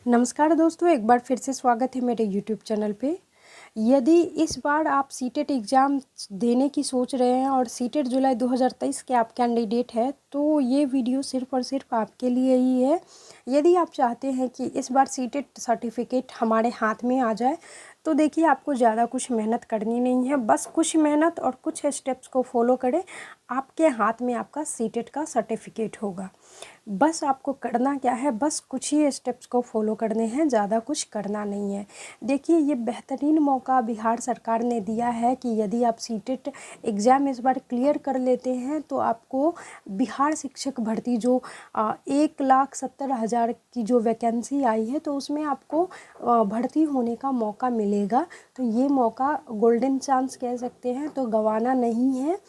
नमस्कार दोस्तों, एक बार फिर से स्वागत है मेरे यूट्यूब चैनल पे। यदि इस बार आप सीटेट एग्ज़ाम देने की सोच रहे हैं और सीटेट जुलाई 2023 के आप कैंडिडेट हैं, तो ये वीडियो सिर्फ़ और सिर्फ आपके लिए ही है। यदि आप चाहते हैं कि इस बार सीटेट सर्टिफिकेट हमारे हाथ में आ जाए, तो देखिए आपको ज़्यादा कुछ मेहनत करनी नहीं है, बस कुछ मेहनत और कुछ स्टेप्स को फॉलो करें, आपके हाथ में आपका सीटेट का सर्टिफिकेट होगा। बस आपको करना क्या है, बस कुछ ही स्टेप्स को फॉलो करने हैं, ज़्यादा कुछ करना नहीं है। देखिए ये बेहतरीन मौका बिहार सरकार ने दिया है कि यदि आप सीटेट एग्ज़ाम इस बार क्लियर कर लेते हैं तो आपको बिहार शिक्षक भर्ती जो 1,70,000 की जो वैकेंसी आई है, तो उसमें आपको भर्ती होने का मौका मिलेगा। तो ये मौका गोल्डन चांस कह सकते हैं, तो गंवाना नहीं है।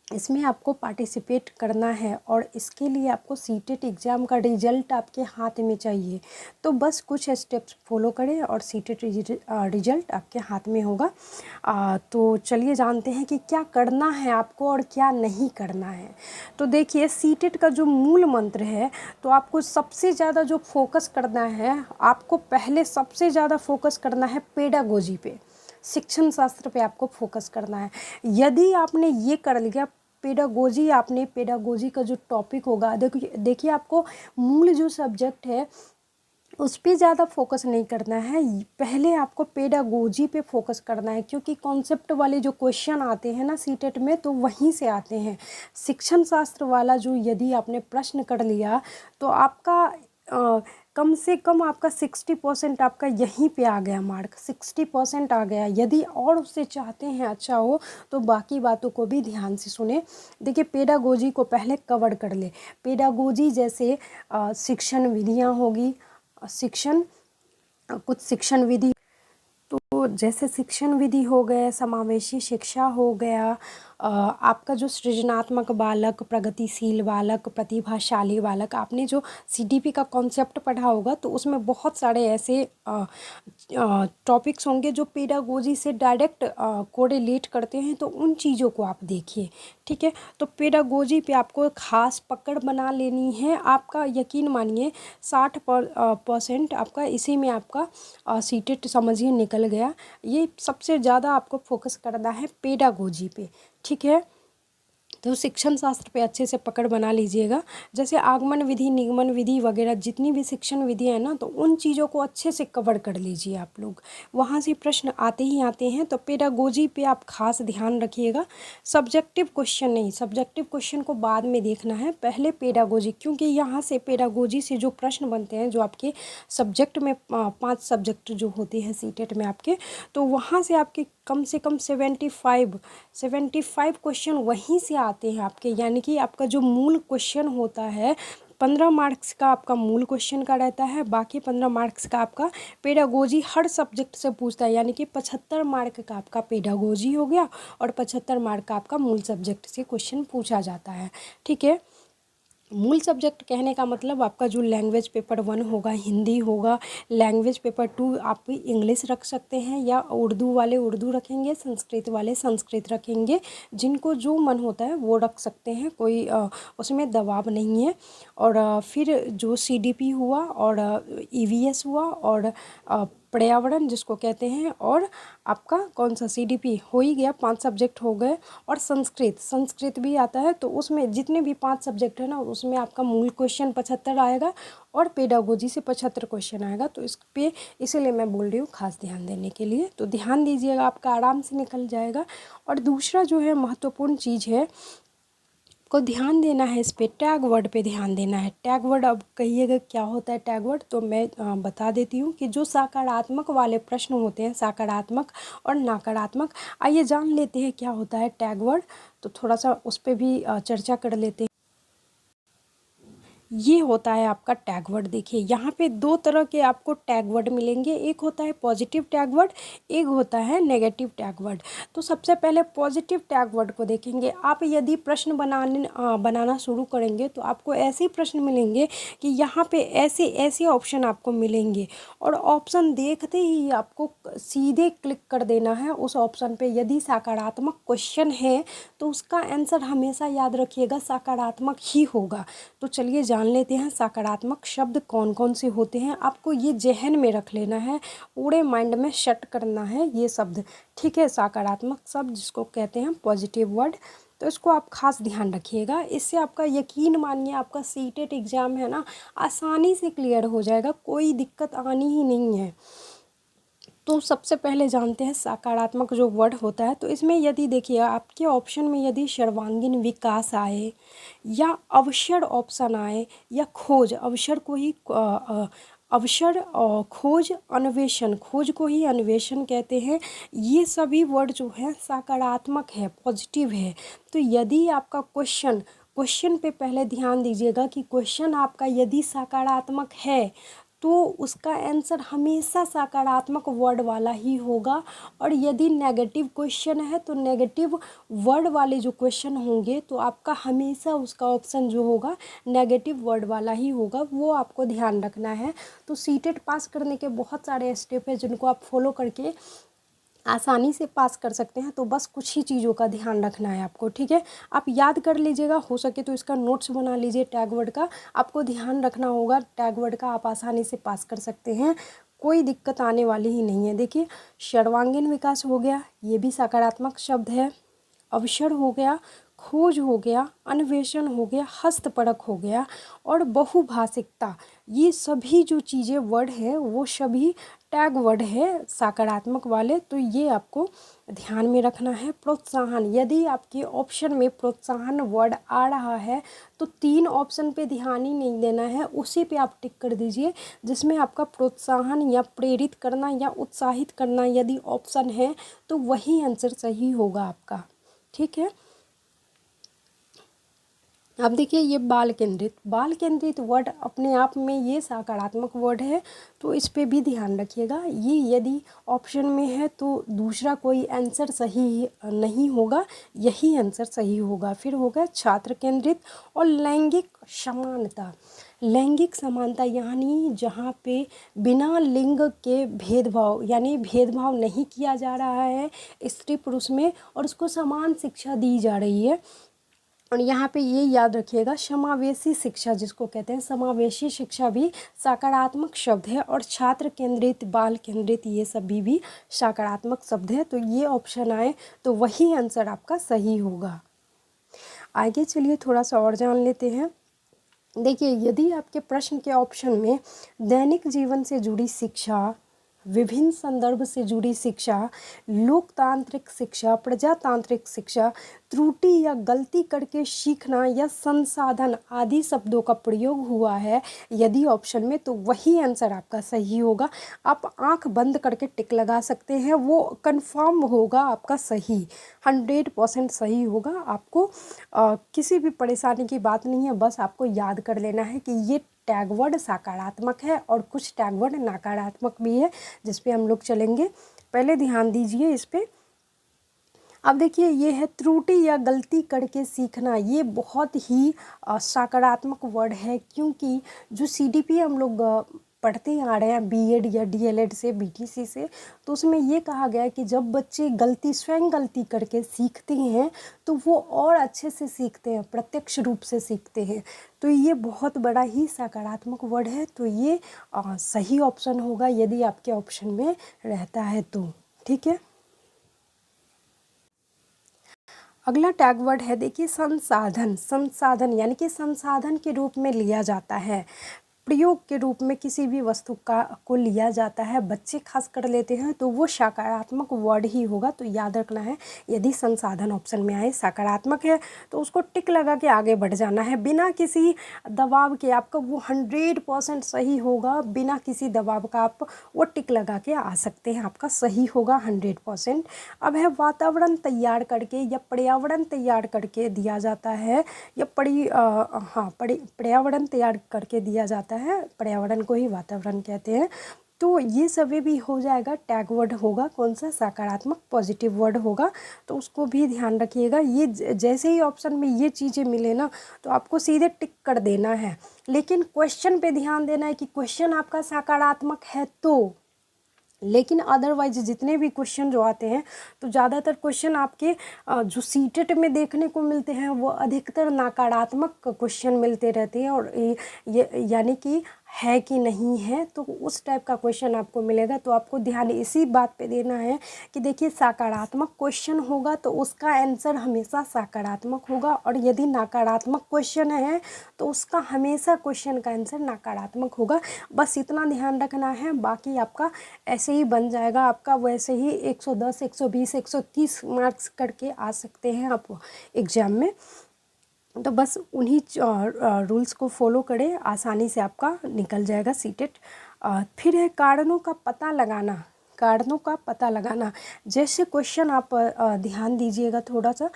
इसमें आपको पार्टिसिपेट करना है और इसके लिए आपको सीटेट एग्ज़ाम का रिज़ल्ट आपके हाथ में चाहिए। तो बस कुछ स्टेप्स फॉलो करें और सीटेट रिज़ल्ट आपके हाथ में होगा। तो चलिए जानते हैं कि क्या करना है आपको और क्या नहीं करना है। तो देखिए सीटेट का जो मूल मंत्र है, तो आपको सबसे ज़्यादा जो फोकस करना है, आपको पहले सबसे ज़्यादा फोकस करना है पेडागोजी पे, शिक्षण शास्त्र पे आपको फोकस करना है। यदि आपने ये कर लिया आपने पेडागोजी का जो टॉपिक होगा, देखिए आपको मूल जो सब्जेक्ट है उस पर ज़्यादा फोकस नहीं करना है, पहले आपको पेडागोजी पे फोकस करना है, क्योंकि कॉन्सेप्ट वाले जो क्वेश्चन आते हैं ना सीटेट में, तो वहीं से आते हैं। शिक्षण शास्त्र वाला जो यदि आपने प्रश्न कर लिया तो आपका कम से कम आपका 60% आपका यहीं पे आ गया, मार्क 60% आ गया। यदि और उससे चाहते हैं अच्छा हो, तो बाकी बातों को भी ध्यान से सुने। देखिए पेडागोजी को पहले कवर कर ले। पेडागोजी जैसे शिक्षण विधियाँ होगी, कुछ शिक्षण विधि, तो जैसे शिक्षण विधि हो गए, समावेशी शिक्षा हो गया, आपका जो सृजनात्मक बालक, प्रगतिशील बालक, प्रतिभाशाली बालक, आपने जो सीडीपी का कॉन्सेप्ट पढ़ा होगा, तो उसमें बहुत सारे ऐसे टॉपिक्स होंगे जो पेडागोजी से डायरेक्ट कोरिलेट करते हैं, तो उन चीज़ों को आप देखिए। ठीक है, तो पेडागोजी पे आपको खास पकड़ बना लेनी है। आपका यकीन मानिए 60% आपका इसी में आपका सीटेट समझिए निकल गया। ये सबसे ज़्यादा आपको फोकस करना है पेडागोजी पे। ठीक है, तो शिक्षण शास्त्र पे अच्छे से पकड़ बना लीजिएगा। जैसे आगमन विधि, निगमन विधि वगैरह जितनी भी शिक्षण विधि है ना, तो उन चीज़ों को अच्छे से कवर कर लीजिए आप लोग, वहाँ से प्रश्न आते ही आते हैं। तो पेडागोजी पे आप खास ध्यान रखिएगा, सब्जेक्टिव क्वेश्चन नहीं, सब्जेक्टिव क्वेश्चन को बाद में देखना है, पहले पेडागोजी, क्योंकि यहाँ से पेडागोजी से जो प्रश्न बनते हैं, जो आपके सब्जेक्ट में 5 सब्जेक्ट जो होते हैं सीटेट में आपके, तो वहाँ से आपके कम से कम 75 क्वेश्चन वहीं से आते हैं आपके। यानी कि आपका जो मूल क्वेश्चन होता है 15 मार्क्स का आपका मूल क्वेश्चन का रहता है, बाकी 15 मार्क्स का आपका पेडागोजी हर सब्जेक्ट से पूछता है। यानी कि 75 मार्क का आपका पेडागोजी हो गया और 75 मार्क का आपका मूल सब्जेक्ट से क्वेश्चन पूछा जाता है। ठीक है, मूल सब्जेक्ट कहने का मतलब आपका जो लैंग्वेज पेपर 1 होगा, हिंदी होगा, लैंग्वेज पेपर 2 आप इंग्लिश रख सकते हैं, या उर्दू वाले उर्दू रखेंगे, संस्कृत वाले संस्कृत रखेंगे, जिनको जो मन होता है वो रख सकते हैं, कोई उसमें दबाव नहीं है। और फिर जो सीडीपी हुआ और ईवीएस हुआ और पर्यावरण जिसको कहते हैं, और आपका कौन सा सीडीपी हो ही गया, 5 सब्जेक्ट हो गए। और संस्कृत भी आता है, तो उसमें जितने भी 5 सब्जेक्ट है ना, उसमें आपका मूल क्वेश्चन 75 आएगा और पेडागोजी से 75 क्वेश्चन आएगा। तो इस पे इसीलिए मैं बोल रही हूँ खास ध्यान देने के लिए, तो ध्यान दीजिएगा, आपका आराम से निकल जाएगा। और दूसरा जो है महत्वपूर्ण चीज़ है, को ध्यान देना है इस पे, टैग वर्ड पे ध्यान देना है। टैग वर्ड, अब कहिएगा क्या होता है टैग वर्ड, तो मैं बता देती हूँ कि जो सकारात्मक वाले प्रश्न होते हैं, सकारात्मक और नकारात्मक, आइए जान लेते हैं क्या होता है टैग वर्ड। तो थोड़ा सा उस पर भी चर्चा कर लेते हैं। ये होता है आपका टैग वर्ड। देखिए यहाँ पे 2 तरह के आपको टैग वर्ड मिलेंगे, एक होता है पॉजिटिव टैग वर्ड, एक होता है नेगेटिव टैग वर्ड। तो सबसे पहले पॉजिटिव टैग वर्ड को देखेंगे। आप यदि प्रश्न बनाना शुरू करेंगे, तो आपको ऐसे प्रश्न मिलेंगे कि यहाँ पे ऐसे ऐसे ऑप्शन आपको मिलेंगे, और ऑप्शन देखते ही आपको सीधे क्लिक कर देना है उस ऑप्शन पे। यदि सकारात्मक क्वेश्चन है तो उसका आंसर हमेशा याद रखिएगा सकारात्मक ही होगा। तो चलिए जान लेते हैं सकारात्मक शब्द कौन कौन से होते हैं। आपको ये ज़हन में रख लेना है, पूरे माइंड में सेट करना है ये शब्द, ठीक है। सकारात्मक शब्द जिसको कहते हैं पॉजिटिव वर्ड, तो इसको आप खास ध्यान रखिएगा। इससे आपका यकीन मानिए आपका सीटेट एग्ज़ाम है ना आसानी से क्लियर हो जाएगा, कोई दिक्कत आनी ही नहीं है। तो सबसे पहले जानते हैं सकारात्मक जो वर्ड होता है। तो इसमें यदि देखिए आपके ऑप्शन में यदि सर्वांगीण विकास आए या अवसर ऑप्शन आए या खोज, अवसर को ही अवसर और खोज, अन्वेषण, खोज को ही अन्वेषण कहते हैं, ये सभी वर्ड जो है सकारात्मक है, पॉजिटिव है। तो यदि आपका क्वेश्चन पे पहले ध्यान दीजिएगा कि क्वेश्चन आपका यदि सकारात्मक है तो उसका आंसर हमेशा सकारात्मक वर्ड वाला ही होगा, और यदि नेगेटिव क्वेश्चन है तो नेगेटिव वर्ड वाले जो क्वेश्चन होंगे तो आपका हमेशा उसका ऑप्शन जो होगा नेगेटिव वर्ड वाला ही होगा, वो आपको ध्यान रखना है। तो सीटेट पास करने के बहुत सारे स्टेप है जिनको आप फॉलो करके आसानी से पास कर सकते हैं। तो बस कुछ ही चीज़ों का ध्यान रखना है आपको, ठीक है। आप याद कर लीजिएगा, हो सके तो इसका नोट्स बना लीजिए टैग वर्ड का, आपको ध्यान रखना होगा टैग वर्ड का, आप आसानी से पास कर सकते हैं, कोई दिक्कत आने वाली ही नहीं है। देखिए सर्वांगीण विकास हो गया, ये भी सकारात्मक शब्द है। अवसर हो गया, खोज हो गया, अन्वेषण हो गया, हस्तपरक हो गया और बहुभाषिकता, ये सभी जो चीज़ें वर्ड है वो सभी टैग वर्ड है सकारात्मक वाले। तो ये आपको ध्यान में रखना है। प्रोत्साहन, यदि आपके ऑप्शन में प्रोत्साहन वर्ड आ रहा है तो 3 ऑप्शन पे ध्यान ही नहीं देना है, उसी पे आप टिक कर दीजिए जिसमें आपका प्रोत्साहन या प्रेरित करना या उत्साहित करना यदि ऑप्शन है तो वही आंसर सही होगा आपका, ठीक है। अब देखिए ये बाल केंद्रित वर्ड अपने आप में ये सकारात्मक वर्ड है, तो इस पे भी ध्यान रखिएगा। ये यदि ऑप्शन में है तो दूसरा कोई आंसर सही नहीं होगा, यही आंसर सही होगा। फिर होगा छात्र केंद्रित और लैंगिक समानता। लैंगिक समानता यानी जहाँ पे बिना लिंग के भेदभाव, यानी भेदभाव नहीं किया जा रहा है स्त्री पुरुष में और उसको समान शिक्षा दी जा रही है। और यहाँ पे ये याद रखिएगा समावेशी शिक्षा जिसको कहते हैं, समावेशी शिक्षा भी सकारात्मक शब्द है। और छात्र केंद्रित, बाल केंद्रित, ये सभी भी सकारात्मक शब्द है। तो ये ऑप्शन आए तो वही आंसर आपका सही होगा। आगे चलिए थोड़ा सा और जान लेते हैं। देखिए यदि आपके प्रश्न के ऑप्शन में दैनिक जीवन से जुड़ी शिक्षा, विभिन्न संदर्भ से जुड़ी शिक्षा, लोकतांत्रिक शिक्षा, प्रजातांत्रिक शिक्षा, त्रुटि या गलती करके सीखना या संसाधन आदि शब्दों का प्रयोग हुआ है यदि ऑप्शन में, तो वही आंसर आपका सही होगा। आप आंख बंद करके टिक लगा सकते हैं, वो कंफर्म होगा आपका सही, 100% सही होगा। आपको किसी भी परेशानी की बात नहीं है, बस आपको याद कर लेना है कि ये टैग वर्ड सकारात्मक है और कुछ टैग वर्ड नकारात्मक भी है जिस पे हम लोग चलेंगे। पहले ध्यान दीजिए इस पे। अब देखिए ये है त्रुटि या गलती करके सीखना, ये बहुत ही सकारात्मक वर्ड है, क्योंकि जो सीडीपी हम लोग पढ़ते आ रहे हैं बीएड या डीएलएड से, बीटीसी से, तो उसमें ये कहा गया है कि जब बच्चे स्वयं गलती करके सीखते हैं तो वो और अच्छे से सीखते हैं, प्रत्यक्ष रूप से सीखते हैं। तो ये बहुत बड़ा ही सकारात्मक वर्ड है, तो ये सही ऑप्शन होगा यदि आपके ऑप्शन में रहता है तो, ठीक है। अगला टैग वर्ड है देखिए संसाधन यानी कि संसाधन के रूप में लिया जाता है, प्रयोग के रूप में किसी भी वस्तु को लिया जाता है, बच्चे खास कर लेते हैं, तो वो सकारात्मक वर्ड ही होगा। तो याद रखना है यदि संसाधन ऑप्शन में आए सकारात्मक है तो उसको टिक लगा के आगे बढ़ जाना है बिना किसी दबाव के, आपका वो 100% सही होगा, बिना किसी दबाव का आप वो टिक लगा के आ सकते हैं, आपका सही होगा 100%। अब है वातावरण तैयार करके या पर्यावरण तैयार करके दिया जाता है, या पर्यावरण तैयार करके दिया जाता है, पर्यावरण को ही वातावरण कहते हैं। तो ये सभी भी हो जाएगा, टैग वर्ड होगा कौन सा, सकारात्मक पॉजिटिव वर्ड होगा, तो उसको भी ध्यान रखिएगा। ये जैसे ही ऑप्शन में ये चीज़ें मिले ना तो आपको सीधे टिक कर देना है, लेकिन क्वेश्चन पे ध्यान देना है कि क्वेश्चन आपका सकारात्मक है तो लेकिन अदरवाइज जितने भी क्वेश्चन जो आते हैं तो ज़्यादातर क्वेश्चन आपके जो सीटेट में देखने को मिलते हैं वो अधिकतर नकारात्मक क्वेश्चन मिलते रहते हैं, और ये यानी कि है कि नहीं है, तो उस टाइप का क्वेश्चन आपको मिलेगा। तो आपको ध्यान इसी बात पे देना है कि देखिए सकारात्मक क्वेश्चन होगा तो उसका आंसर हमेशा सकारात्मक होगा, और यदि नकारात्मक क्वेश्चन है तो उसका हमेशा क्वेश्चन का आंसर नकारात्मक होगा। बस इतना ध्यान रखना है, बाकी आपका ऐसे ही बन जाएगा। आपका वैसे ही 110, 120, 130 मार्क्स करके आ सकते हैं आप एग्ज़ाम में। तो बस उन्हीं रूल्स को फॉलो करें, आसानी से आपका निकल जाएगा सीटेट। फिर है कारणों का पता लगाना। कारणों का पता लगाना जैसे क्वेश्चन आप ध्यान दीजिएगा थोड़ा सा।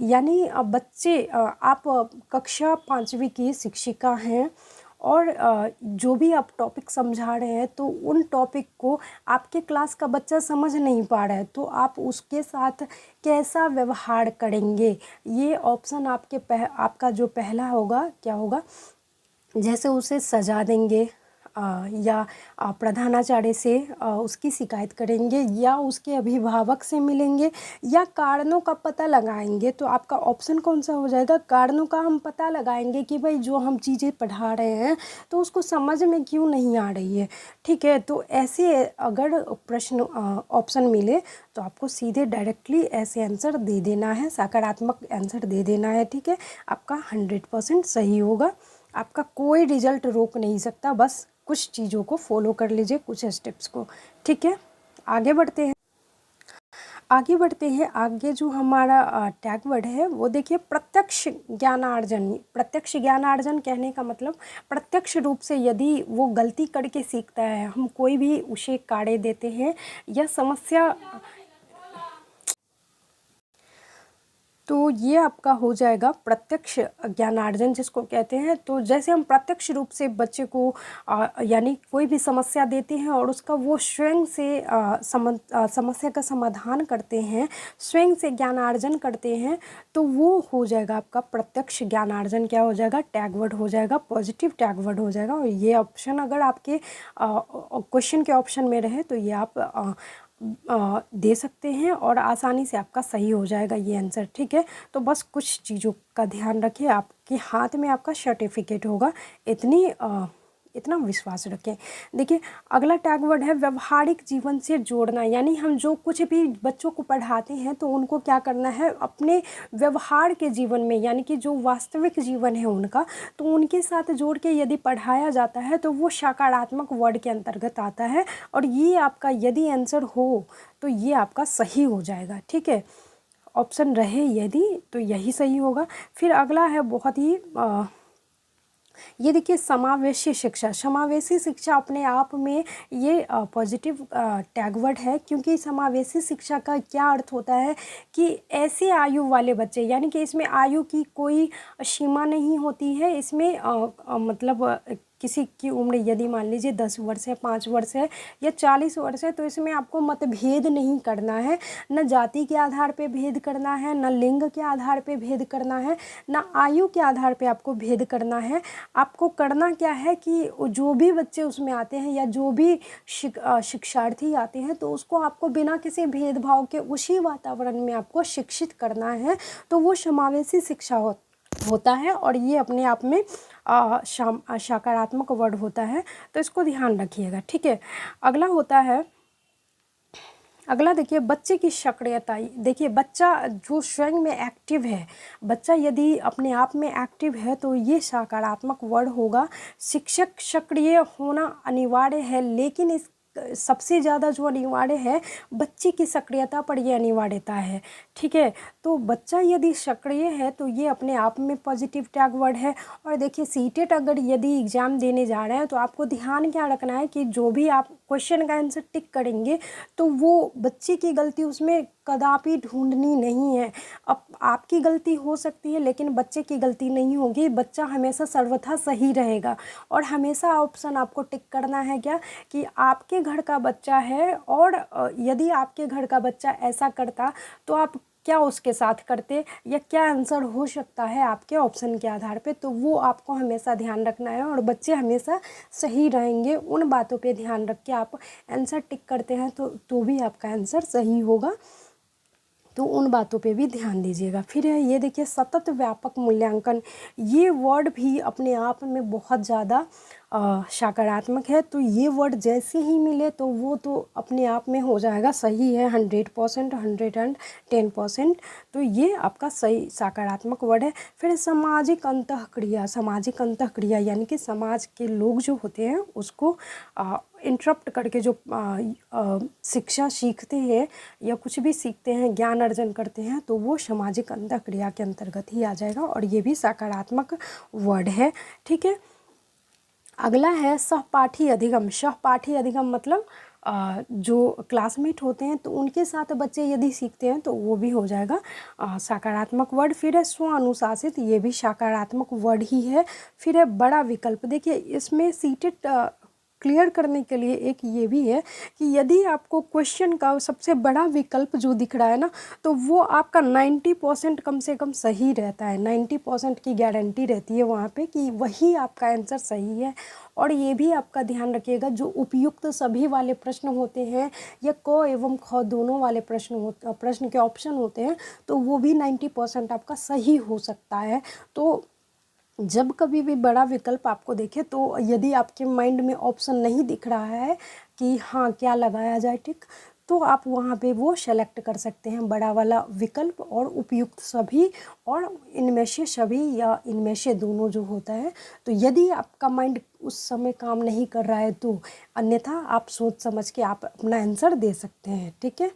यानी बच्चे आप कक्षा 5वीं की शिक्षिका हैं, और जो भी आप टॉपिक समझा रहे हैं तो उन टॉपिक को आपके क्लास का बच्चा समझ नहीं पा रहा है, तो आप उसके साथ कैसा व्यवहार करेंगे, ये ऑप्शन आपका जो पहला होगा क्या होगा। जैसे उसे सजा देंगे, या प्रधानाचार्य से उसकी शिकायत करेंगे, या उसके अभिभावक से मिलेंगे, या कारणों का पता लगाएंगे। तो आपका ऑप्शन कौन सा हो जाएगा, कारणों का हम पता लगाएंगे कि भाई जो हम चीज़ें पढ़ा रहे हैं तो उसको समझ में क्यों नहीं आ रही है। ठीक है, तो ऐसे अगर प्रश्न ऑप्शन मिले तो आपको सीधे डायरेक्टली ऐसे आंसर दे देना है, सकारात्मक आंसर दे देना है। ठीक है, आपका 100% सही होगा, आपका कोई रिजल्ट रोक नहीं सकता। बस कुछ चीज़ों को फॉलो कर लीजिए, कुछ स्टेप्स को। ठीक है, आगे बढ़ते हैं। आगे जो हमारा टैग वर्ड है वो देखिए प्रत्यक्ष ज्ञानार्जन। प्रत्यक्ष ज्ञानार्जन कहने का मतलब प्रत्यक्ष रूप से यदि वो गलती करके सीखता है, हम कोई भी उसे कार्य देते हैं या समस्या, तो ये आपका हो जाएगा प्रत्यक्ष ज्ञानार्जन जिसको कहते हैं। तो जैसे हम प्रत्यक्ष रूप से बच्चे को यानी कोई भी समस्या देते हैं और उसका वो स्वयं से समस्या का समाधान करते हैं, स्वयं से ज्ञानार्जन करते हैं, तो वो हो जाएगा आपका प्रत्यक्ष ज्ञानार्जन। क्या हो जाएगा, टैग वर्ड हो जाएगा, पॉजिटिव टैग वर्ड हो जाएगा। और ये ऑप्शन अगर आपके क्वेश्चन के ऑप्शन में रहे तो ये आप दे सकते हैं और आसानी से आपका सही हो जाएगा ये आंसर। ठीक है, तो बस कुछ चीज़ों का ध्यान रखिए, आपके हाथ में आपका सर्टिफिकेट होगा, इतना विश्वास रखें। देखिए अगला टैग वर्ड है व्यवहारिक जीवन से जोड़ना। यानी हम जो कुछ भी बच्चों को पढ़ाते हैं तो उनको क्या करना है, अपने व्यवहार के जीवन में, यानी कि जो वास्तविक जीवन है उनका, तो उनके साथ जोड़ के यदि पढ़ाया जाता है तो वो सकारात्मक वर्ड के अंतर्गत आता है। और ये आपका यदि आंसर हो तो ये आपका सही हो जाएगा। ठीक है, ऑप्शन रहे यदि तो यही सही होगा। फिर अगला है बहुत ही ये देखिए समावेशी शिक्षा। समावेशी शिक्षा अपने आप में ये पॉजिटिव टैग वर्ड है, क्योंकि समावेशी शिक्षा का क्या अर्थ होता है कि ऐसे आयु वाले बच्चे, यानी कि इसमें आयु की कोई सीमा नहीं होती है। इसमें मतलब किसी की उम्र यदि मान लीजिए 10 वर्ष है, 5 वर्ष है या 40 वर्ष है, तो इसमें आपको मतभेद नहीं करना है। न जाति के आधार पे भेद करना है, न लिंग के आधार पे भेद करना है, न आयु के आधार पे आपको भेद करना है। आपको करना क्या है कि जो भी बच्चे उसमें आते हैं या जो भी शिक्षार्थी आते हैं तो उसको आपको बिना किसी भेदभाव के उसी वातावरण में आपको शिक्षित करना है। तो वो समावेशी शिक्षा होता है, और ये अपने आप में सकारात्मक वर्ड होता है, तो इसको ध्यान रखिएगा। ठीक है, अगला देखिए बच्चे की सक्रियता। देखिए बच्चा जो स्वयं में एक्टिव है, बच्चा यदि अपने आप में एक्टिव है तो ये सकारात्मक वर्ड होगा। शिक्षक सक्रिय होना अनिवार्य है, लेकिन इस सबसे ज़्यादा जो अनिवार्य है बच्चे की सक्रियता पर ये अनिवार्यता है। ठीक है, तो बच्चा यदि सक्रिय है तो ये अपने आप में पॉजिटिव टैग वर्ड है। और देखिए सीटेट अगर यदि एग्ज़ाम देने जा रहे हैं तो आपको ध्यान क्या रखना है कि जो भी आप क्वेश्चन का आंसर टिक करेंगे तो वो बच्चे की गलती उसमें कदापि ढूंढनी नहीं है। अब आपकी गलती हो सकती है लेकिन बच्चे की गलती नहीं होगी। बच्चा हमेशा सर्वथा सही रहेगा, और हमेशा ऑप्शन आपको टिक करना है क्या, कि आपके घर का बच्चा है, और यदि आपके घर का बच्चा ऐसा करता तो आप क्या उसके साथ करते या क्या आंसर हो सकता है आपके ऑप्शन के आधार पे, तो वो आपको हमेशा ध्यान रखना है। और बच्चे हमेशा सही रहेंगे, उन बातों पे ध्यान रख के आप आंसर टिक करते हैं तो भी आपका आंसर सही होगा। तो उन बातों पे भी ध्यान दीजिएगा। फिर है ये देखिए सतत व्यापक मूल्यांकन, ये वर्ड भी अपने आप में बहुत ज़्यादा सकारात्मक है। तो ये वर्ड जैसे ही मिले तो वो तो अपने आप में हो जाएगा सही है 100%, 110%। तो ये आपका सही सकारात्मक वर्ड है। फिर सामाजिक अंतःक्रिया, सामाजिक अंतःक्रिया यानी कि समाज के लोग जो होते हैं उसको इंटरप्ट करके जो शिक्षा सीखते हैं या कुछ भी सीखते हैं, ज्ञान अर्जन करते हैं, तो वो सामाजिक अंतःक्रिया के अंतर्गत ही आ जाएगा और ये भी सकारात्मक वर्ड है। ठीक है, अगला है सहपाठी अधिगम। सहपाठी अधिगम मतलब जो क्लासमेट होते हैं तो उनके साथ बच्चे यदि सीखते हैं तो वो भी हो जाएगा सकारात्मक वर्ड। फिर है स्व अनुशासित, ये भी सकारात्मक वर्ड ही है। फिर है बड़ा विकल्प, देखिए इसमें सीटेड क्लियर करने के लिए एक ये भी है कि यदि आपको क्वेश्चन का सबसे बड़ा विकल्प जो दिख रहा है ना, तो वो आपका 90% कम से कम सही रहता है। 90% की गारंटी रहती है वहाँ पे कि वही आपका आंसर सही है। और ये भी आपका ध्यान रखिएगा, जो उपयुक्त सभी वाले प्रश्न होते हैं या क एवं ख दोनों वाले प्रश्न के ऑप्शन होते हैं, तो वो भी 90% आपका सही हो सकता है। तो जब कभी भी बड़ा विकल्प आपको देखे तो यदि आपके माइंड में ऑप्शन नहीं दिख रहा है कि हाँ क्या लगाया जाए टिक, तो आप वहाँ पे वो सेलेक्ट कर सकते हैं बड़ा वाला विकल्प और उपयुक्त सभी, और इनमें से सभी या इनमें से दोनों जो होता है। तो यदि आपका माइंड उस समय काम नहीं कर रहा है तो अन्यथा आप सोच समझ के आप अपना आंसर दे सकते हैं। ठीक है,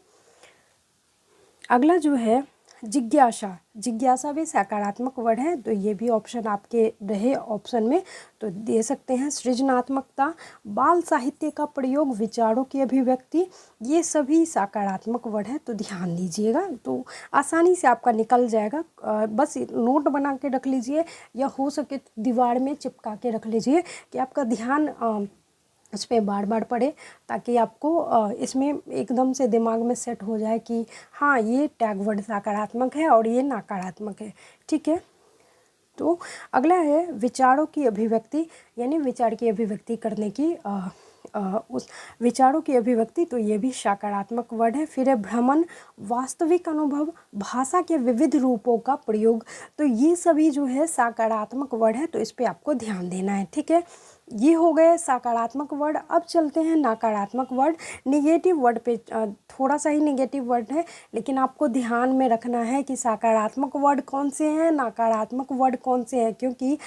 अगला जो है जिज्ञासा। जिज्ञासा भी सकारात्मक वर्ड है, तो ये भी ऑप्शन आपके रहे ऑप्शन में तो दे सकते हैं। सृजनात्मकता, बाल साहित्य का प्रयोग, विचारों की अभिव्यक्ति, ये सभी सकारात्मक वर्ड है, तो ध्यान दीजिएगा। तो आसानी से आपका निकल जाएगा। बस नोट बना के रख लीजिए या हो सके दीवार में चिपका के रख लीजिए कि आपका ध्यान इस पर बार बार पढ़े, ताकि आपको इसमें एकदम से दिमाग में सेट हो जाए कि हाँ ये टैग वर्ड सकारात्मक है और ये नकारात्मक है। ठीक है, तो अगला है विचारों की अभिव्यक्ति, यानी विचार की अभिव्यक्ति करने की उस विचारों की अभिव्यक्ति, तो ये भी सकारात्मक वर्ड है। फिर है भ्रमण, वास्तविक अनुभव, भाषा के विविध रूपों का प्रयोग, तो ये सभी जो है सकारात्मक वर्ड है, तो इस पर आपको ध्यान देना है। ठीक है, ये हो गए सकारात्मक वर्ड। अब चलते हैं नकारात्मक वर्ड। निगेटिव वर्ड पे थोड़ा सा ही निगेटिव वर्ड है, लेकिन आपको ध्यान में रखना है कि सकारात्मक वर्ड कौन से हैं, नकारात्मक वर्ड कौन से हैं, क्योंकि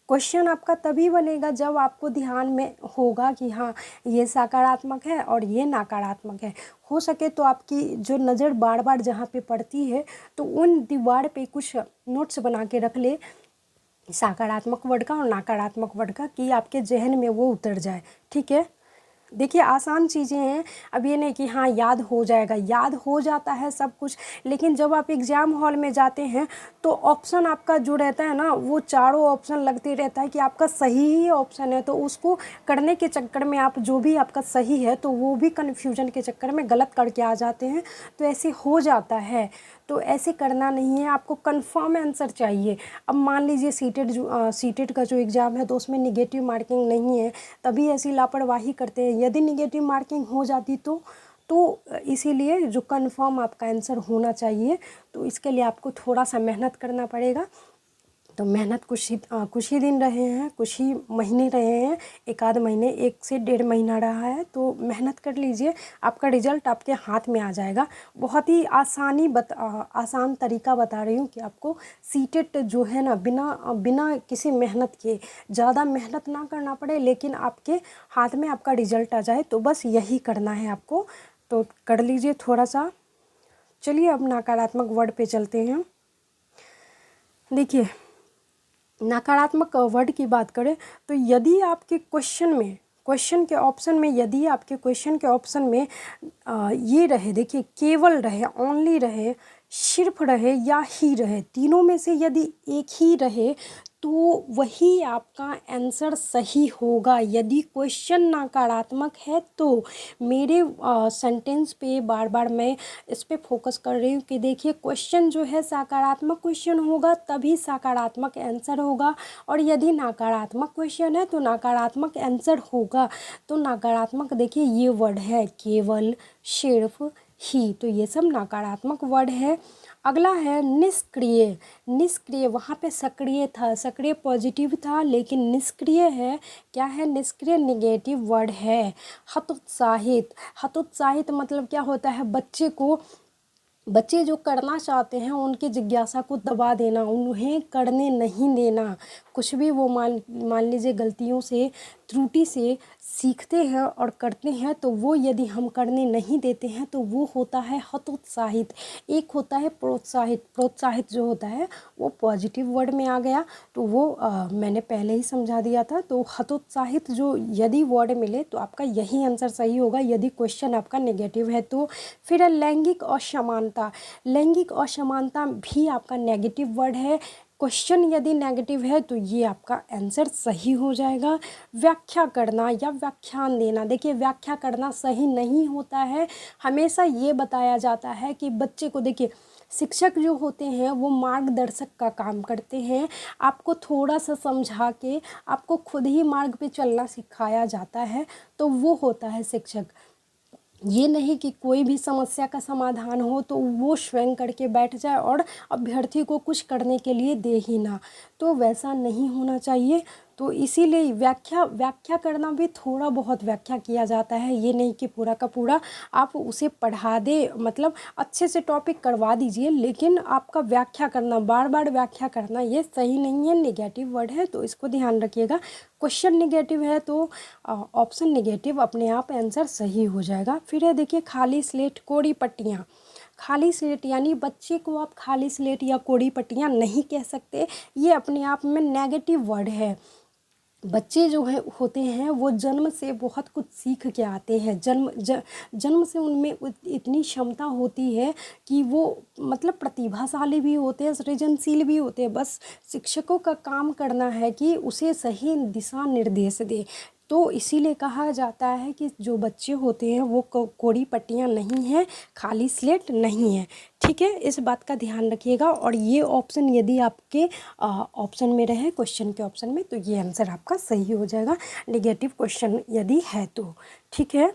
क्वेश्चन आपका तभी बनेगा जब आपको ध्यान में होगा कि हाँ ये सकारात्मक है और ये नकारात्मक है। हो सके तो आपकी जो नज़र बार बार जहाँ पे पड़ती है तो उन दीवार पे कुछ नोट्स बना के रख ले सकारात्मक वर्ड का और नकारात्मक वर्ड का, कि आपके जहन में वो उतर जाए। ठीक है, देखिए आसान चीज़ें हैं, अब ये नहीं कि हाँ याद हो जाएगा, याद हो जाता है सब कुछ, लेकिन जब आप एग्ज़ाम हॉल में जाते हैं तो ऑप्शन आपका जो रहता है ना, वो चारों ऑप्शन लगते रहता है कि आपका सही ही ऑप्शन है, तो उसको करने के चक्कर में आप जो भी आपका सही है तो वो भी कन्फ्यूजन के चक्कर में गलत करके आ जाते हैं, तो ऐसे हो जाता है। तो ऐसे करना नहीं है, आपको कंफर्म आंसर चाहिए। अब मान लीजिए सीटेड का जो एग्ज़ाम है तो उसमें निगेटिव मार्किंग नहीं है, तभी ऐसी लापरवाही करते हैं। यदि निगेटिव मार्किंग हो जाती तो इसीलिए जो कंफर्म आपका आंसर होना चाहिए, तो इसके लिए आपको थोड़ा सा मेहनत करना पड़ेगा। तो मेहनत कुछ ही दिन रहे हैं, कुछ ही महीने रहे हैं, एक आध महीने, 1 से 1.5 महीना रहा है, तो मेहनत कर लीजिए, आपका रिजल्ट आपके हाथ में आ जाएगा। बहुत ही आसान तरीका बता रही हूँ कि आपको सीटेट जो है ना बिना किसी मेहनत के, ज़्यादा मेहनत ना करना पड़े, लेकिन आपके हाथ में आपका रिजल्ट आ जाए, तो बस यही करना है आपको, तो कर लीजिए थोड़ा सा। चलिए अब नकारात्मक वर्ड पे चलते हैं। देखिए नकारात्मक वर्ड की बात करें तो यदि आपके क्वेश्चन के ऑप्शन में यदि आपके क्वेश्चन के ऑप्शन में ये रहे, देखिए केवल रहे, ओनली रहे, सिर्फ रहे या ही रहे, तीनों में से यदि एक ही रहे तो वही आपका आंसर सही होगा। यदि क्वेश्चन नकारात्मक है तो मेरे सेंटेंस पे बार बार मैं इस पे फोकस कर रही हूँ कि देखिए क्वेश्चन जो है सकारात्मक क्वेश्चन होगा तभी सकारात्मक आंसर होगा, और यदि नकारात्मक क्वेश्चन है तो नकारात्मक आंसर होगा। तो नकारात्मक देखिए ये वर्ड है केवल, सिर्फ, ही, तो ये सब नकारात्मक वर्ड है। अगला है निष्क्रिय। निष्क्रिय वहाँ पे सक्रिय था, सक्रिय पॉजिटिव था, लेकिन निष्क्रिय है, क्या है निष्क्रिय नेगेटिव वर्ड है। हतोत्साहित। हतोत्साहित मतलब क्या होता है, बच्चे जो करना चाहते हैं उनकी जिज्ञासा को दबा देना, उन्हें करने नहीं देना। कुछ भी वो मान लीजिए गलतियों से, त्रुटि से सीखते हैं और करते हैं, तो वो यदि हम करने नहीं देते हैं तो वो होता है हतोत्साहित। एक होता है प्रोत्साहित। प्रोत्साहित जो होता है वो पॉजिटिव वर्ड में आ गया, तो वो मैंने पहले ही समझा दिया था। तो हतोत्साहित जो यदि वर्ड मिले तो आपका यही आंसर सही होगा, यदि क्वेश्चन आपका नेगेटिव है तो। फिर है लैंगिक असमानता। लैंगिक असमानता भी आपका नेगेटिव वर्ड है। क्वेश्चन यदि नेगेटिव है तो ये आपका आंसर सही हो जाएगा। व्याख्या करना या व्याख्यान देना, देखिए व्याख्या करना सही नहीं होता है। हमेशा ये बताया जाता है कि बच्चे को, देखिए शिक्षक जो होते हैं वो मार्गदर्शक का काम करते हैं। आपको थोड़ा सा समझा के आपको खुद ही मार्ग पे चलना सिखाया जाता है, तो वो होता है शिक्षक। ये नहीं कि कोई भी समस्या का समाधान हो तो वो स्वयं करके बैठ जाए और अभ्यर्थी को कुछ करने के लिए दे ही ना, तो वैसा नहीं होना चाहिए। तो इसीलिए व्याख्या करना भी थोड़ा बहुत व्याख्या किया जाता है, ये नहीं कि पूरा का पूरा आप उसे पढ़ा दे, मतलब अच्छे से टॉपिक करवा दीजिए, लेकिन आपका व्याख्या करना, बार बार व्याख्या करना ये सही नहीं है, नेगेटिव वर्ड है, तो इसको ध्यान रखिएगा। क्वेश्चन नेगेटिव है तो ऑप्शन नेगेटिव अपने आप आंसर सही हो जाएगा। फिर है देखिए खाली स्लेट, कोरी पट्टियाँ। खाली स्लेट यानी बच्चे को आप खाली स्लेट या कोरी पट्टियाँ नहीं कह सकते, ये अपने आप में नेगेटिव वर्ड है। बच्चे जो है होते हैं वो जन्म से बहुत कुछ सीख के आते हैं, जन्म से उनमें इतनी क्षमता होती है कि वो मतलब प्रतिभाशाली भी होते हैं, सृजनशील भी होते हैं। बस शिक्षकों का काम करना है कि उसे सही दिशा निर्देश दे। तो इसीलिए कहा जाता है कि जो बच्चे होते हैं वो कोरी पट्टियाँ नहीं हैं, खाली स्लेट नहीं है। ठीक है, इस बात का ध्यान रखिएगा। और ये ऑप्शन यदि आपके ऑप्शन में रहे, क्वेश्चन के ऑप्शन में, तो ये आंसर आपका सही हो जाएगा, नेगेटिव क्वेश्चन यदि है तो। ठीक है,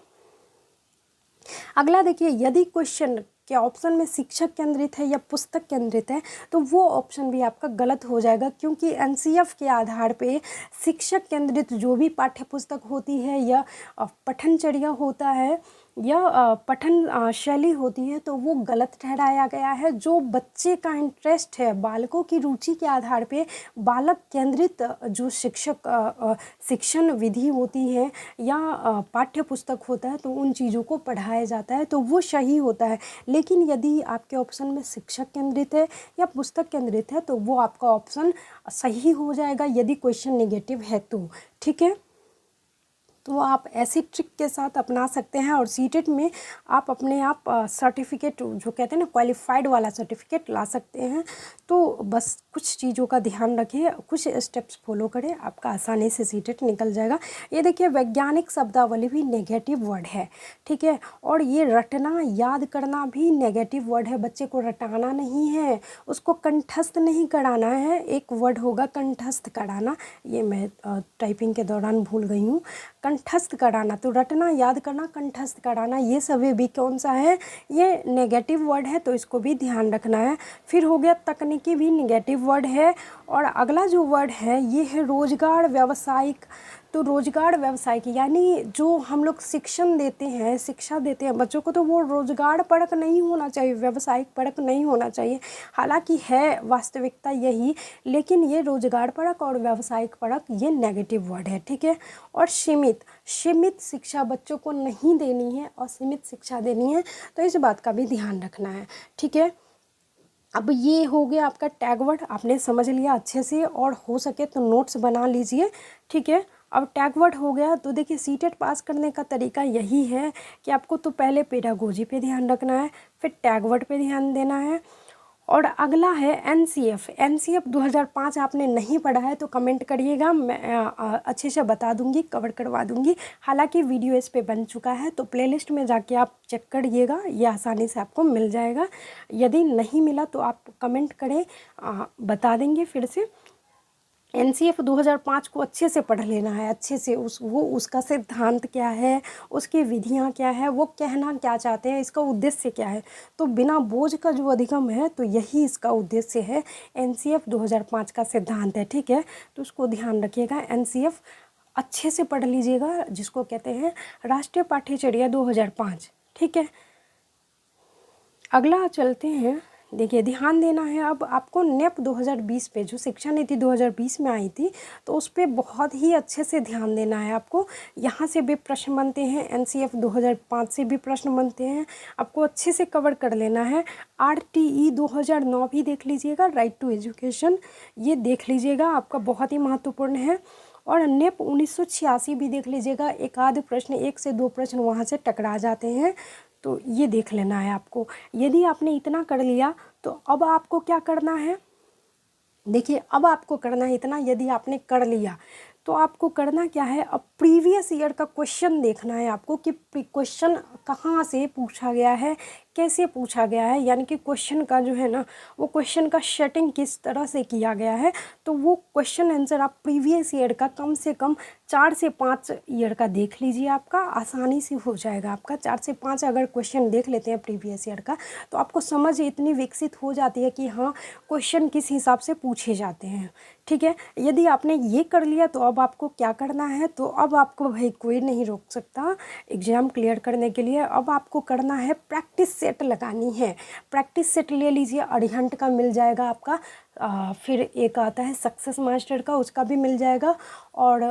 अगला देखिए यदि क्वेश्चन के ऑप्शन में शिक्षक केंद्रित है या पुस्तक केंद्रित है तो वो ऑप्शन भी आपका गलत हो जाएगा, क्योंकि एनसीएफ के आधार पे शिक्षक केंद्रित जो भी पाठ्य पुस्तक होती है या पठनचर्या होता है या पठन शैली होती है तो वो गलत ठहराया गया है। जो बच्चे का इंटरेस्ट है, बालकों की रुचि के आधार पे बालक केंद्रित जो शिक्षण विधि होती है या पाठ्य पुस्तक होता है तो उन चीज़ों को पढ़ाया जाता है, तो वो सही होता है। लेकिन यदि आपके ऑप्शन में शिक्षक केंद्रित है या पुस्तक केंद्रित है तो वो आपका ऑप्शन सही हो जाएगा यदि क्वेश्चन नेगेटिव है तो। ठीक है, तो आप ऐसी ट्रिक के साथ अपना सकते हैं और सीटेट में आप अपने आप सर्टिफिकेट, जो कहते हैं ना क्वालिफाइड वाला सर्टिफिकेट ला सकते हैं। तो बस कुछ चीज़ों का ध्यान रखिए, कुछ स्टेप्स फॉलो करें, आपका आसानी से सीटेट निकल जाएगा। ये देखिए वैज्ञानिक शब्दावली भी नेगेटिव वर्ड है, ठीक है, और ये रटना याद करना भी नेगेटिव वर्ड है। बच्चे को रटाना नहीं है, उसको कंठस्थ नहीं कराना है। एक वर्ड होगा कंठस्थ कराना, ये मैं टाइपिंग के दौरान भूल गई हूँ। कंठस्थ कराना, तो रटना याद करना, कंठस्थ कराना, ये सभी भी कौन सा है, ये नेगेटिव वर्ड है, तो इसको भी ध्यान रखना है। फिर हो गया तकनीकी, भी नेगेटिव वर्ड है। और अगला जो वर्ड है ये है रोजगार व्यावसायिक। तो रोजगार व्यावसायिक यानी जो हम लोग शिक्षण देते हैं, शिक्षा देते हैं बच्चों को, तो वो रोजगार परक नहीं होना चाहिए, व्यावसायिक परक नहीं होना चाहिए। हालांकि है वास्तविकता यही, लेकिन ये रोजगार परक और व्यावसायिक परक ये नेगेटिव वर्ड है। ठीक है, और सीमित शिक्षा बच्चों को नहीं देनी है और सीमित शिक्षा देनी है, तो इस बात का भी ध्यान रखना है। ठीक है, अब ये हो गया आपका टैग वर्ड, आपने समझ लिया अच्छे से, और हो सके तो नोट्स बना लीजिए। ठीक है, अब टैग वर्ड हो गया, तो देखिए सीटेट पास करने का तरीका यही है कि आपको तो पहले पेडागोजी पे ध्यान रखना है, फिर टैग वर्ड पे ध्यान देना है, और अगला है एनसीएफ। एनसीएफ 2005 आपने नहीं पढ़ा है तो कमेंट करिएगा, मैं अच्छे से बता दूंगी, कवर करवा दूंगी। हालांकि वीडियो इस पे बन चुका है, तो प्लेलिस्ट में जाके आप चेक करिएगा, ये आसानी से आपको मिल जाएगा। यदि नहीं मिला तो आप कमेंट करें, बता देंगे फिर से। एनसीएफ 2005 को अच्छे से पढ़ लेना है, अच्छे से उसका सिद्धांत क्या है, उसकी विधियां क्या है, वो कहना क्या चाहते हैं, इसका उद्देश्य क्या है। तो बिना बोझ का जो अधिगम है, तो यही इसका उद्देश्य है। एनसीएफ 2005 का सिद्धांत है, ठीक है। तो उसको ध्यान रखिएगा, एनसीएफ अच्छे से पढ़ लीजिएगा, जिसको कहते हैं राष्ट्रीय पाठ्यचर्या 2005, ठीक है। अगला चलते हैं, देखिए ध्यान देना है अब आपको नेप 2020 पे, जो शिक्षा नीति 2020 में आई थी, तो उस पर बहुत ही अच्छे से ध्यान देना है आपको। यहाँ से भी प्रश्न बनते हैं, एनसीएफ 2005 से भी प्रश्न बनते हैं, आपको अच्छे से कवर कर लेना है। आरटीई 2009 भी देख लीजिएगा, राइट टू एजुकेशन, ये देख लीजिएगा, आपका बहुत ही महत्वपूर्ण है। और नेप 1986 भी देख लीजिएगा, एक आध प्रश्न, 1 से 2 प्रश्न वहाँ से टकरा जाते हैं, तो ये देख लेना है आपको। यदि आपने इतना कर लिया तो अब आपको क्या करना है, देखिए अब आपको करना है इतना, यदि आपने कर लिया तो आपको करना क्या है, अब प्रीवियस ईयर का क्वेश्चन देखना है आपको कि क्वेश्चन कहाँ से पूछा गया है, कैसे पूछा गया है, यानी कि क्वेश्चन का जो है ना, वो क्वेश्चन का सेटिंग किस तरह से किया गया है। तो वो क्वेश्चन आंसर आप प्रीवियस ईयर का कम से कम 4 से 5 ईयर का देख लीजिए, आपका आसानी से हो जाएगा। आपका 4 से 5 अगर क्वेश्चन देख लेते हैं प्रीवियस ईयर का, तो आपको समझ इतनी विकसित हो जाती है कि हाँ क्वेश्चन किस हिसाब से पूछे जाते हैं, ठीक है। यदि आपने ये कर लिया तो अब आपको क्या करना है, तो अब आपको भाई कोई नहीं रोक सकता एग्ज़ाम क्लियर करने के लिए। अब आपको करना है प्रैक्टिस सेट लगानी है। प्रैक्टिस सेट ले लीजिए, अरिहंट का मिल जाएगा आपका, फिर एक आता है सक्सेस मास्टर का, उसका भी मिल जाएगा, और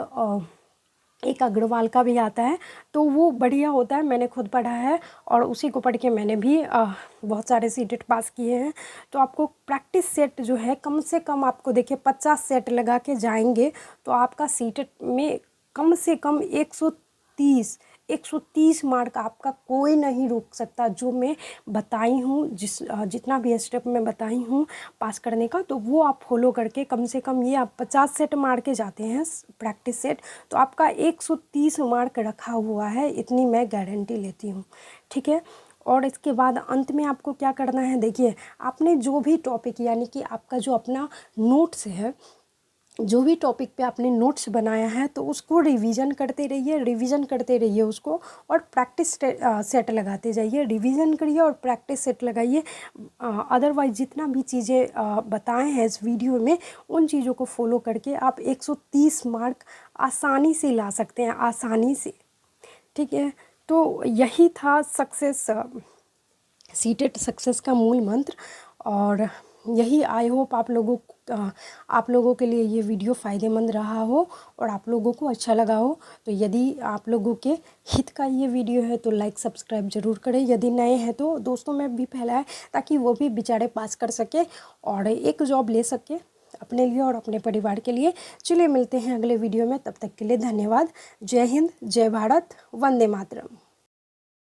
एक अग्रवाल का भी आता है, तो वो बढ़िया होता है, मैंने खुद पढ़ा है और उसी को पढ़ के मैंने भी बहुत सारे सीटेट पास किए हैं। तो आपको प्रैक्टिस सेट जो है कम से कम, आपको देखिए 50 सेट लगा के जाएंगे तो आपका सीटेट में कम से कम 130 मार्क आपका कोई नहीं रोक सकता। जो मैं बताई हूँ, जितना भी स्टेप मैं बताई हूँ पास करने का, तो वो आप फॉलो करके कम से कम ये आप 50 सेट मार के जाते हैं प्रैक्टिस सेट, तो आपका 130 मार्क रखा हुआ है, इतनी मैं गारंटी लेती हूँ, ठीक है। और इसके बाद अंत में आपको क्या करना है, देखिए आपने जो भी टॉपिक, यानी कि आपका जो अपना नोट्स है, जो भी टॉपिक पे आपने नोट्स बनाया है, तो उसको रिवीजन करते रहिए उसको, और प्रैक्टिस सेट लगाते जाइए। रिवीजन करिए और प्रैक्टिस सेट लगाइए। अदरवाइज जितना भी चीज़ें बताए हैं इस वीडियो में, उन चीज़ों को फॉलो करके आप 130 मार्क आसानी से ला सकते हैं, आसानी से, ठीक है। तो यही था सक्सेस, सीटेट सक्सेस का मूल मंत्र, और यही आई होप आप लोगों के लिए ये वीडियो फ़ायदेमंद रहा हो और आप लोगों को अच्छा लगा हो। तो यदि आप लोगों के हित का ये वीडियो है तो लाइक सब्सक्राइब ज़रूर करें। यदि नए हैं तो दोस्तों में भी फैलाएं, ताकि वो भी बेचारे पास कर सके और एक जॉब ले सके अपने लिए और अपने परिवार के लिए। चलिए मिलते हैं अगले वीडियो में, तब तक के लिए धन्यवाद। जय हिंद, जय भारत, वंदे मातरम।